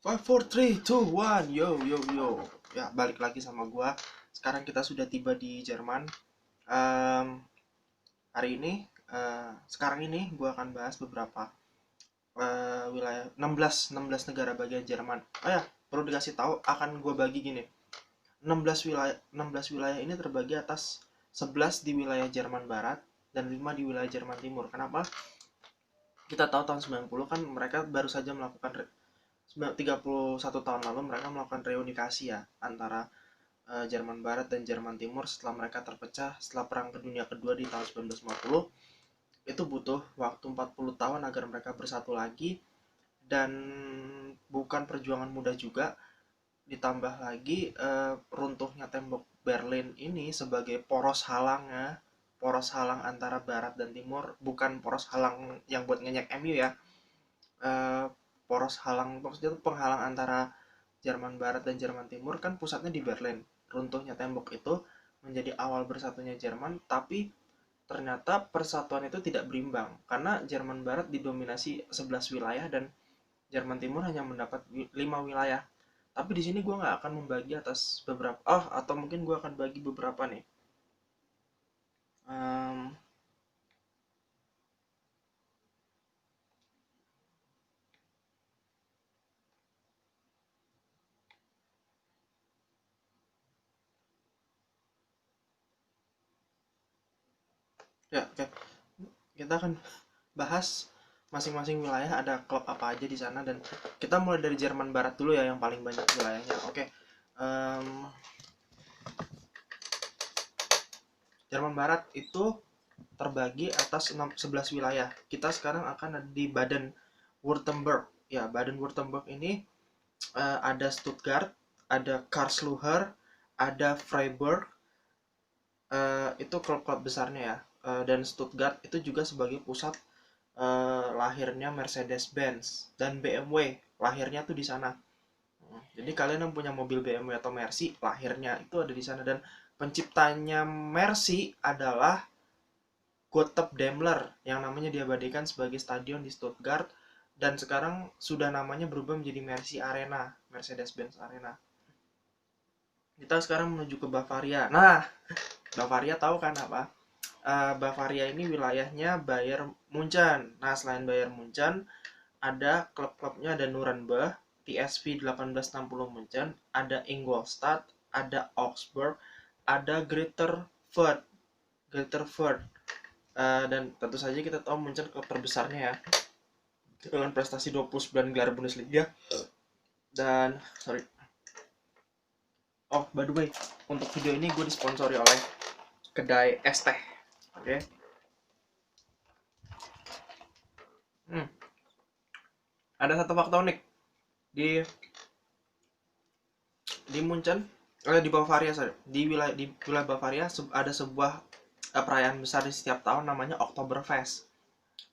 Five, four, three, two, one, yo yo yo. Ya, balik lagi sama gua. Sekarang kita sudah tiba di Jerman. Em, Hari ini, sekarang ini gua akan bahas beberapa wilayah 16 negara bagian Jerman. Oh ya, perlu dikasih tahu akan gua bagi gini. 16 wilayah ini terbagi atas 11 di wilayah Jerman Barat dan 5 di wilayah Jerman Timur. Kenapa? Kita tahu tahun 90 kan mereka baru saja melakukan 31 tahun lalu mereka melakukan reunifikasi ya antara Jerman Barat dan Jerman Timur setelah mereka terpecah setelah Perang Dunia Kedua di tahun 1950. Itu butuh waktu 40 tahun agar mereka bersatu lagi, dan bukan perjuangan mudah juga. Ditambah lagi runtuhnya tembok Berlin ini sebagai poros halang antara Barat dan Timur, bukan poros halang yang buat ngenyek MU ya. eh, Poros halang maksudnya itu penghalang antara Jerman Barat dan Jerman Timur kan pusatnya di Berlin. Runtuhnya tembok itu menjadi awal bersatunya Jerman, tapi ternyata persatuan itu tidak berimbang karena Jerman Barat didominasi 11 wilayah dan Jerman Timur hanya mendapat 5 wilayah. Tapi di sini gue nggak akan membagi atas beberapa, atau mungkin gue akan bagi beberapa nih. Em, ya, oke. Kita akan bahas masing-masing wilayah ada klub apa aja di sana, dan kita mulai dari Jerman Barat dulu ya yang paling banyak wilayahnya. Oke. Em, Jerman Barat itu terbagi atas 11 wilayah. Kita sekarang akan ada di Baden-Württemberg. Ya, Baden-Württemberg ini ada Stuttgart, ada Karlsruhe, ada Freiburg. Itu klub-klub besarnya ya. Dan Stuttgart itu juga sebagai pusat lahirnya Mercedes-Benz, dan BMW lahirnya tuh di sana. Jadi kalian yang punya mobil BMW atau Mercy lahirnya itu ada di sana, dan penciptanya Mercy adalah Gottlieb Daimler yang namanya diabadikan sebagai stadion di Stuttgart, dan sekarang sudah namanya berubah menjadi Mercy Arena, Mercedes-Benz Arena. Kita sekarang menuju ke Bavaria. Nah, Bavaria tahu kan apa? Bavaria ini wilayahnya Bayern Munchen. Nah, selain Bayern Munchen, ada klub-klubnya, ada Nuremberg, PSV 1860 Munchen, ada Ingolstadt, ada Augsburg, ada Greuther Fürth. Dan tentu saja kita tahu Munchen klub terbesarnya ya, dengan prestasi 29 gelar Bundesliga. Dan sorry, oh by the way, untuk video ini gue disponsori oleh kedai es teh. Oke. Hmm. Ada satu fakta unik di Munchen, di Bavaria, sorry, di wilayah Bavaria ada sebuah perayaan besar di setiap tahun namanya Oktoberfest.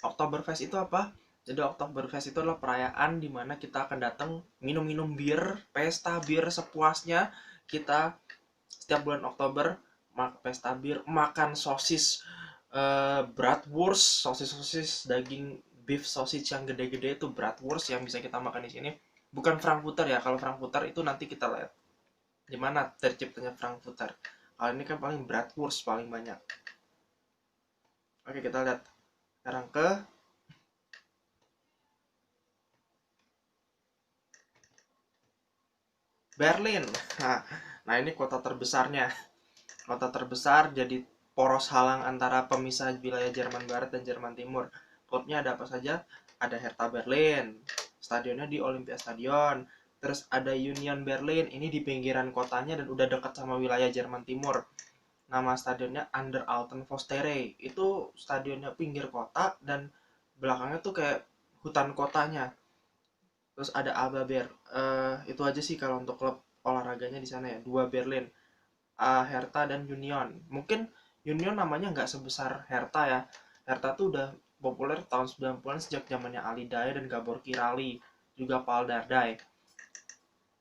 Oktoberfest itu apa? Jadi Oktoberfest itu adalah perayaan di mana kita akan datang minum-minum bir, pesta bir sepuasnya. Kita setiap bulan Oktober pesta bir, makan sosis, bratwurst, sosis-sosis daging beef sausage yang gede-gede itu bratwurst yang bisa kita makan di sini. Bukan Frankfurter ya, kalau Frankfurter itu nanti kita lihat di mana terciptanya Frankfurter. Kalau ini kan paling bratwurst paling banyak. Oke, kita lihat sekarang ke Berlin. Nah, ini kota terbesarnya. Kota terbesar jadi poros halang antara pemisah wilayah Jerman Barat dan Jerman Timur. Klubnya ada apa saja? Ada Hertha Berlin, stadionnya di Olympiastadion. Terus ada Union Berlin, ini di pinggiran kotanya dan udah dekat sama wilayah Jerman Timur. Nama stadionnya Under Alten Forstere. Itu stadionnya pinggir kota dan belakangnya tuh kayak hutan kotanya. Terus ada Alba Ber. Itu aja sih kalau untuk klub olahraganya di sana ya. Dua Berlin, Hertha dan Union. Mungkin Union namanya nggak sebesar Hertha ya. Hertha tuh udah populer tahun 90-an sejak zamannya Ali Daei dan Gabor Kirali, juga Paul Dardai.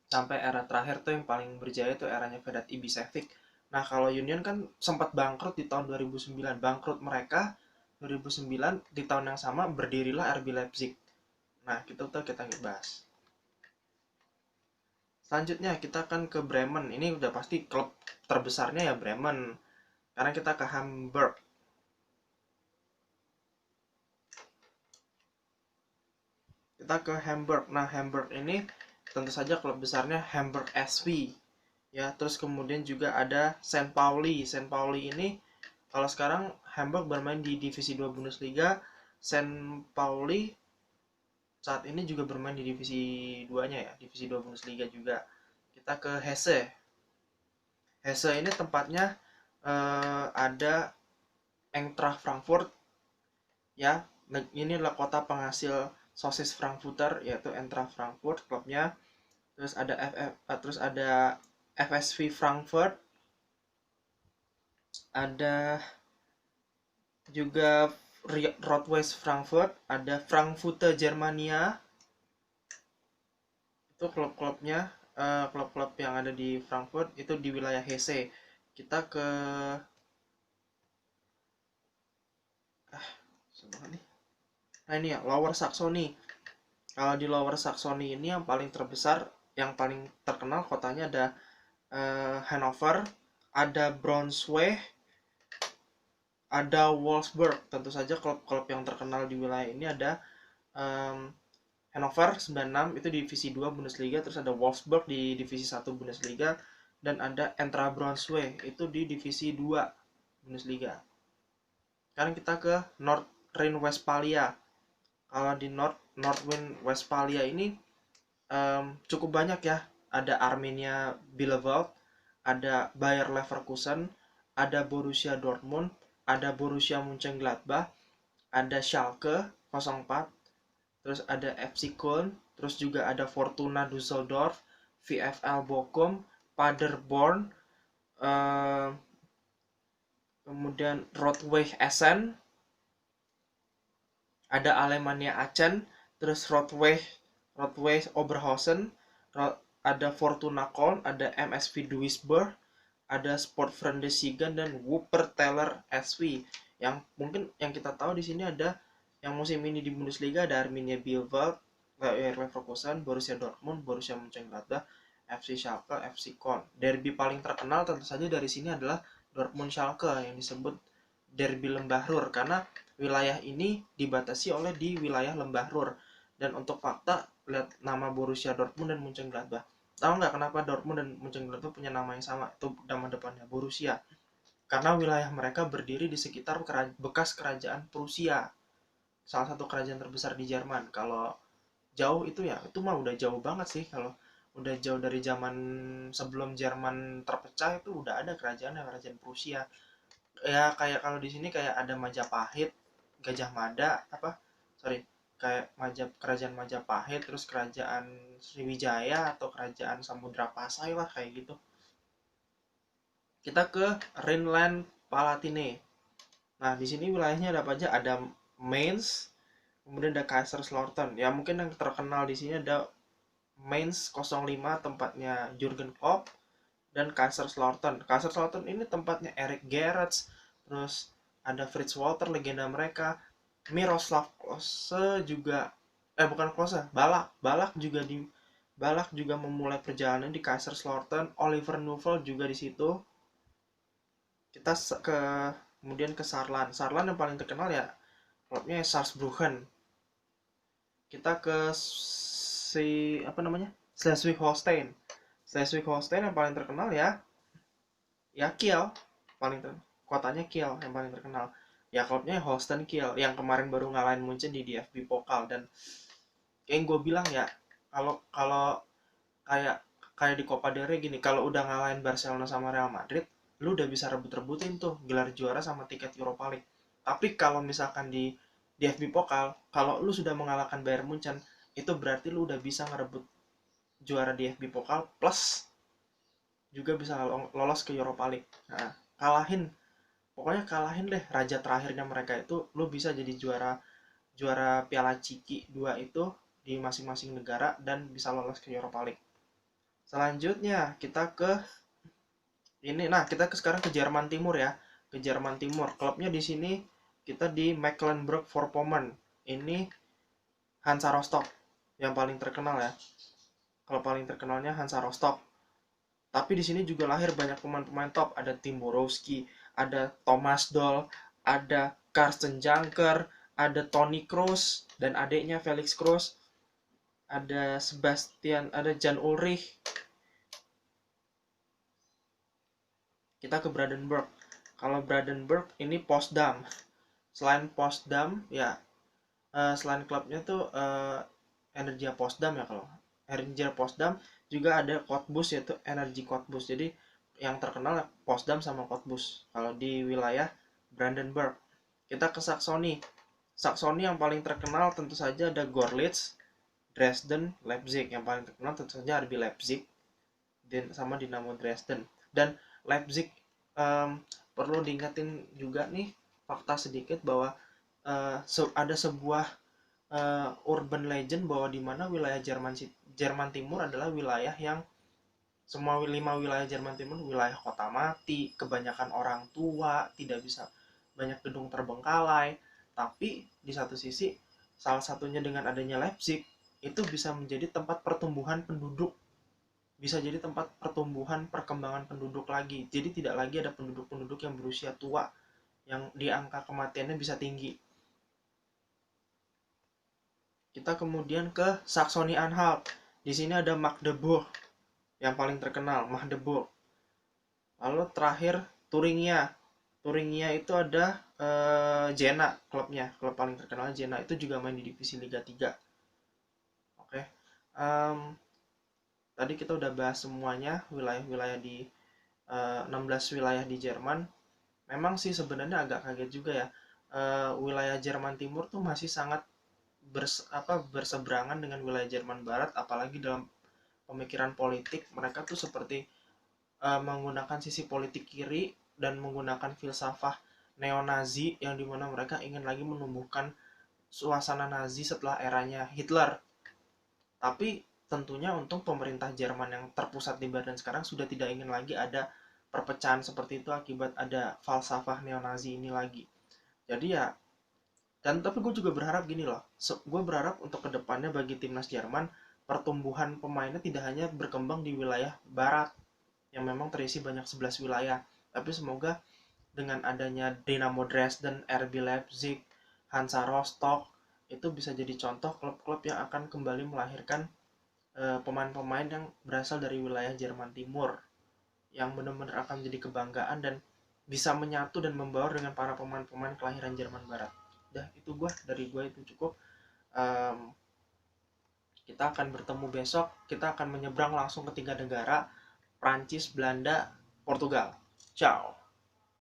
Sampai era terakhir tuh yang paling berjaya tuh eranya Vedat Ibišević. Nah, kalau Union kan sempat bangkrut di tahun 2009. Bangkrut mereka 2009, di tahun yang sama berdirilah RB Leipzig. Nah, kita bahas. Selanjutnya kita akan ke Bremen. Ini udah pasti klub terbesarnya ya Bremen. Karena kita ke Hamburg. Kita ke Hamburg. Nah, Hamburg ini tentu saja klub besarnya Hamburg SV. Ya, terus kemudian juga ada St. Pauli. St. Pauli ini kalau sekarang Hamburg bermain di divisi 2 Bundesliga, St. Pauli saat ini juga bermain di divisi 2-nya ya, divisi 2 Bundesliga juga. Kita ke Hesse. Hesse ini tempatnya ada Eintracht Frankfurt ya. Ini adalah kota penghasil sosis Frankfurter yaitu Eintracht Frankfurt klubnya. Terus ada FSV Frankfurt, ada juga Rot-Weiß Frankfurt, ada Frankfurter Germania. Itu klub-klubnya, klub-klub yang ada di Frankfurt itu di wilayah Hesse. Kita ke nah ini ya, Lower Saxony. Kalau di Lower Saxony ini yang paling terbesar, yang paling terkenal kotanya ada Hannover, ada Braunschweig, ada Wolfsburg. Tentu saja klub-klub yang terkenal di wilayah ini ada Hannover 96 itu di divisi 2 Bundesliga, terus ada Wolfsburg di divisi 1 Bundesliga, dan ada Eintracht Braunschweig itu di divisi 2 Bundesliga. Sekarang kita ke North Rhine-Westphalia. Kalau di North Rhine-Westphalia ini cukup banyak ya. Ada Arminia Bielefeld, ada Bayer Leverkusen, ada Borussia Dortmund, ada Borussia Mönchengladbach, ada Schalke 04, terus ada FC Köln, terus juga ada Fortuna Düsseldorf, VfL Bochum, Paderborn, kemudian Rot-Weiß Essen, ada Alemannia Aachen, terus Rot-Weiß Oberhausen, ada Fortuna Köln, ada MSV Duisburg, ada Sportfreunde Siegen, dan Wuppertaler SV. Yang mungkin yang kita tahu di sini ada yang musim ini di Bundesliga ada Arminia Bielefeld, Bayer Leverkusen, Borussia Dortmund, Borussia Mönchengladbach, FC Schalke, FC Köln. Derby paling terkenal tentu saja dari sini adalah Dortmund Schalke yang disebut Derby Lembah Ruhr karena wilayah ini dibatasi oleh di wilayah Lembah Ruhr. Dan untuk fakta, lihat nama Borussia Dortmund dan Mönchengladbach. Tahu nggak kenapa Dortmund dan Mönchengladbach punya nama yang sama? Itu nama depannya Borussia. Karena wilayah mereka berdiri di sekitar bekas kerajaan Prusia, salah satu kerajaan terbesar di Jerman. Kalau jauh itu ya, itu mah udah jauh banget sih. Kalau udah jauh dari zaman sebelum Jerman terpecah itu udah ada kerajaan Prusia. Ya kayak kalau di sini kayak ada Majapahit, Gajah Mada, kayak kerajaan Majapahit, terus kerajaan Sriwijaya atau kerajaan Samudra Pasai lah kayak gitu. Kita ke Rhineland Palatine. Nah, di sini wilayahnya ada apa aja? Ada Mainz, kemudian ada Kaiserslautern. Ya, mungkin yang terkenal di sini ada Mainz 05 tempatnya Jurgen Klopp, dan Kaiserslautern. Kaiserslautern ini tempatnya Erik Gerrits, terus ada Fritz Walter legenda mereka, Miroslav Klose juga bukan Klose, Balak juga memulai perjalanan di Kaiserslautern, Oliver Neuville juga di situ. Kita kemudian ke Saarland. Saarland yang paling terkenal ya klubnya Saarbrücken. Kita ke Schleswig-Holstein. Schleswig-Holstein yang paling terkenal ya Kiel, kotanya Kiel yang paling terkenal. Ya klubnya Holstein Kiel yang kemarin baru ngalahin Munchen di DFB Pokal. Dan kayak gue bilang ya, kalau kayak di Copa del Rey gini, kalau udah ngalahin Barcelona sama Real Madrid, lu udah bisa rebut-rebutin tuh gelar juara sama tiket Europa League. Tapi kalau misalkan di DFB Pokal, kalau lu sudah mengalahkan Bayern Munchen, itu berarti lu udah bisa ngerebut juara DFB Pokal plus juga bisa lolos ke Europa League. Nah, pokoknya kalahin deh raja terakhirnya mereka itu, lu bisa jadi juara Piala Ciki 2 itu di masing-masing negara dan bisa lolos ke Europa League. Selanjutnya kita ke sekarang ke Jerman Timur ya. Ke Jerman Timur. Klubnya di sini kita di Mecklenburg-Vorpommern. Ini Hansa Rostock yang paling terkenal ya. Kalau paling terkenalnya Hansa Rostock. Tapi di sini juga lahir banyak pemain-pemain top. Ada Tim Borowski, ada Thomas Doll, ada Carsten Janker, ada Toni Kroos dan adiknya Felix Kroos, ada Jan Ulrich. Kita ke Brandenburg. Kalau Brandenburg ini Potsdam. Selain Potsdam ya, selain klubnya tuh Energia Potsdam ya, kalau Energia Potsdam juga ada Cottbus, yaitu Energi Cottbus. Jadi yang terkenal Potsdam sama Cottbus kalau di wilayah Brandenburg. Kita ke Saxony. Saxony yang paling terkenal tentu saja ada Gorlitz, Dresden, Leipzig. Yang paling terkenal tentu saja RB Leipzig dan sama Dinamo Dresden. Dan Leipzig, perlu diingatin juga nih fakta sedikit bahwa ada sebuah urban legend bahwa di mana wilayah Jerman Timur adalah wilayah yang semua 5 wilayah Jerman Timur wilayah kota mati, kebanyakan orang tua, tidak bisa, banyak gedung terbengkalai. Tapi di satu sisi, salah satunya dengan adanya Leipzig, itu bisa menjadi tempat pertumbuhan penduduk, bisa jadi tempat pertumbuhan perkembangan penduduk lagi. Jadi tidak lagi ada penduduk-penduduk yang berusia tua, yang di angka kematiannya bisa tinggi. Kita kemudian ke Saxony Anhalt. Di sini ada Magdeburg yang paling terkenal, Magdeburg. Lalu terakhir Thuringia. Thuringia itu ada Jena klubnya, klub paling terkenal Jena, itu juga main di divisi Liga 3. Oke. Tadi kita udah bahas semuanya wilayah-wilayah di 16 wilayah di Jerman. Memang sih sebenarnya agak kaget juga ya. Wilayah Jerman Timur tuh masih sangat berseberangan dengan wilayah Jerman Barat, apalagi dalam pemikiran politik. Mereka tuh seperti menggunakan sisi politik kiri dan menggunakan filsafah neo-Nazi, yang dimana mereka ingin lagi menumbuhkan suasana Nazi setelah eranya Hitler. Tapi tentunya untuk pemerintah Jerman yang terpusat di Berlin sekarang sudah tidak ingin lagi ada perpecahan seperti itu akibat ada falsafah neo-Nazi ini lagi. Jadi ya, dan tapi gue juga berharap gini loh, gue berharap untuk kedepannya bagi timnas Jerman, pertumbuhan pemainnya tidak hanya berkembang di wilayah barat yang memang terisi banyak 11 wilayah, tapi semoga dengan adanya Dynamo Dresden, RB Leipzig, Hansa Rostock, itu bisa jadi contoh klub-klub yang akan kembali melahirkan pemain-pemain yang berasal dari wilayah Jerman Timur, yang benar-benar akan menjadi kebanggaan dan bisa menyatu dan membaur dengan para pemain-pemain kelahiran Jerman Barat. Udah, itu dari gue itu cukup. Kita akan bertemu besok. Kita akan menyeberang langsung ke 3 negara, Prancis, Belanda, Portugal. Ciao.